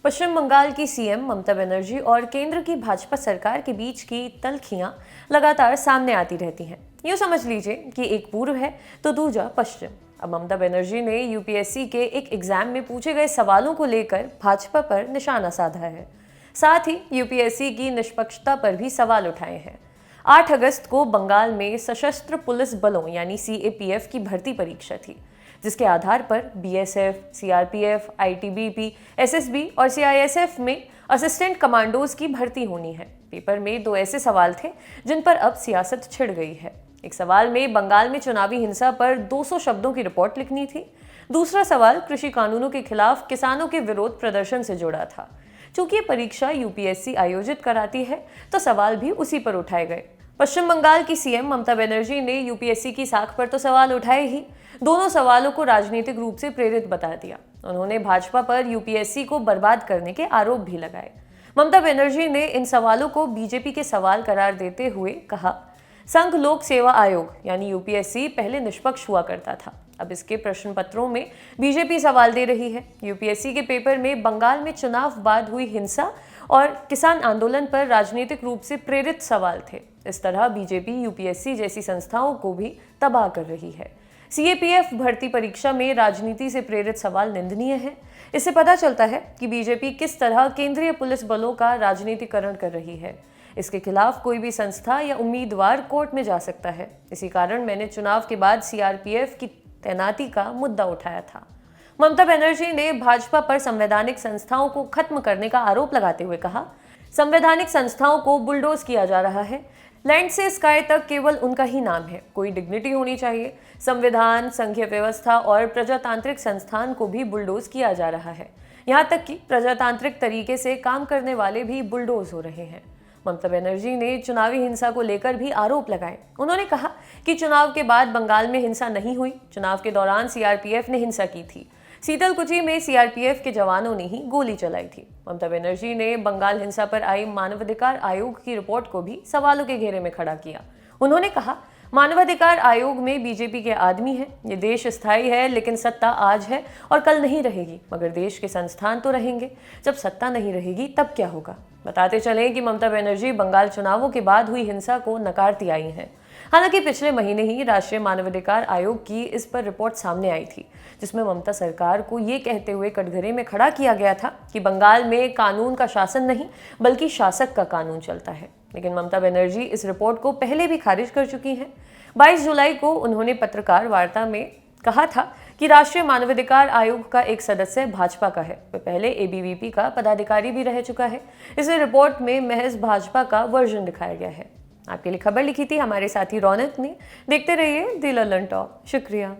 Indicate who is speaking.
Speaker 1: पश्चिम बंगाल की सीएम ममता बनर्जी और केंद्र की भाजपा सरकार के बीच की तल्खियां लगातार सामने आती रहती हैं। यूं समझ लीजिए कि एक पूर्व है तो दूजा पश्चिम। अब ममता बनर्जी ने यूपीएससी के एक एग्जाम में पूछे गए सवालों को लेकर भाजपा पर निशाना साधा है। साथ ही यूपीएससी की निष्पक्षता पर भी सवाल उठाए हैं। 8 अगस्त को बंगाल में सशस्त्र पुलिस बलों यानी सीएपीएफ की भर्ती परीक्षा थी, जिसके आधार पर बीएसएफ, सीआरपीएफ, आईटीबीपी, एसएसबी और सीआईएसएफ में असिस्टेंट कमांडोज की भर्ती होनी है। पेपर में 2 ऐसे सवाल थे जिन पर अब सियासत छिड़ गई है। एक सवाल में बंगाल में चुनावी हिंसा पर 200 शब्दों की रिपोर्ट लिखनी थी। दूसरा सवाल कृषि कानूनों के खिलाफ किसानों के विरोध प्रदर्शन से जुड़ा था। चूंकि ये परीक्षा यूपीएससी आयोजित कराती है, तो सवाल भी उसी पर उठाए गए। पश्चिम बंगाल की सीएम ममता बनर्जी ने यूपीएससी की साख पर तो सवाल उठाए ही, दोनों सवालों को राजनीतिक रूप से प्रेरित बता दिया। उन्होंने भाजपा पर यूपीएससी को बर्बाद करने के आरोप भी लगाए। ममता बनर्जी ने इन सवालों को बीजेपी के सवाल करार देते हुए कहा, संघ लोक सेवा आयोग यानी यूपीएससी पहले निष्पक्ष हुआ करता था, अब इसके प्रश्न पत्रों में बीजेपी सवाल दे रही है। यूपीएससी के पेपर में बंगाल में चुनाव बाद हुई हिंसा और किसान आंदोलन पर राजनीतिक रूप से प्रेरित सवाल थे। इस तरह बीजेपी यूपीएससी जैसी संस्थाओं को भी तबाह कर रही है। सीएपीएफ भर्ती परीक्षा में राजनीति से प्रेरित सवाल निंदनीय है। इससे पता चलता है कि बीजेपी किस तरह केंद्रीय पुलिस बलों का राजनीतिकरण कर रही है। इसके खिलाफ कोई भी संस्था या उम्मीदवार कोर्ट में जा सकता है। इसी कारण मैंने चुनाव के बाद सीआरपीएफ की तैनाती का मुद्दा उठाया था। ममता बनर्जी ने भाजपा पर संवैधानिक संस्थाओं को खत्म करने का आरोप लगाते हुए कहा, संवैधानिक संस्थाओं को बुलडोज किया जा रहा है। लैंड से स्काई तक केवल उनका ही नाम है, कोई डिग्निटी होनी चाहिए। संविधान, संघीय व्यवस्था और प्रजातांत्रिक संस्थान को भी बुलडोज किया जा रहा है। यहाँ तक कि प्रजातांत्रिक तरीके से काम करने वाले भी बुलडोज हो रहे हैं। ममता बनर्जी ने चुनावी हिंसा को लेकर भी आरोप लगाए। उन्होंने कहा कि चुनाव के बाद बंगाल में हिंसा नहीं हुई, चुनाव के दौरान सीआरपीएफ ने हिंसा की थी। सीतलकुची में सीआरपीएफ के जवानों ने ही गोली चलाई थी। ममता बनर्जी ने बंगाल हिंसा पर आई मानवाधिकार आयोग की रिपोर्ट को भी सवालों के घेरे में खड़ा किया। उन्होंने कहा, मानवाधिकार आयोग में बीजेपी के आदमी हैं। ये देश स्थायी है, लेकिन सत्ता आज है और कल नहीं रहेगी, मगर देश के संस्थान तो रहेंगे। जब सत्ता नहीं रहेगी तब क्या होगा। बताते चलें कि ममता बनर्जी बंगाल चुनावों के बाद हुई हिंसा को नकारती आई हैं। हालांकि पिछले महीने ही राष्ट्रीय मानवाधिकार आयोग की इस पर रिपोर्ट सामने आई थी, जिसमें ममता सरकार को ये कहते हुए कटघरे में खड़ा किया गया था कि बंगाल में कानून का शासन नहीं बल्कि शासक का कानून चलता है। लेकिन ममता बनर्जी इस रिपोर्ट को पहले भी खारिज कर चुकी हैं। 22 जुलाई को उन्होंने पत्रकार वार्ता में कहा था कि राष्ट्रीय मानवाधिकार आयोग का एक सदस्य भाजपा का है। वह पहले एबीवीपी का पदाधिकारी भी रह चुका है। इस रिपोर्ट में महज भाजपा का वर्जन दिखाया गया है। आपके लिए खबर लिखी थी हमारे साथी रौनक ने। देखते रहिए द ललन टॉक। शुक्रिया।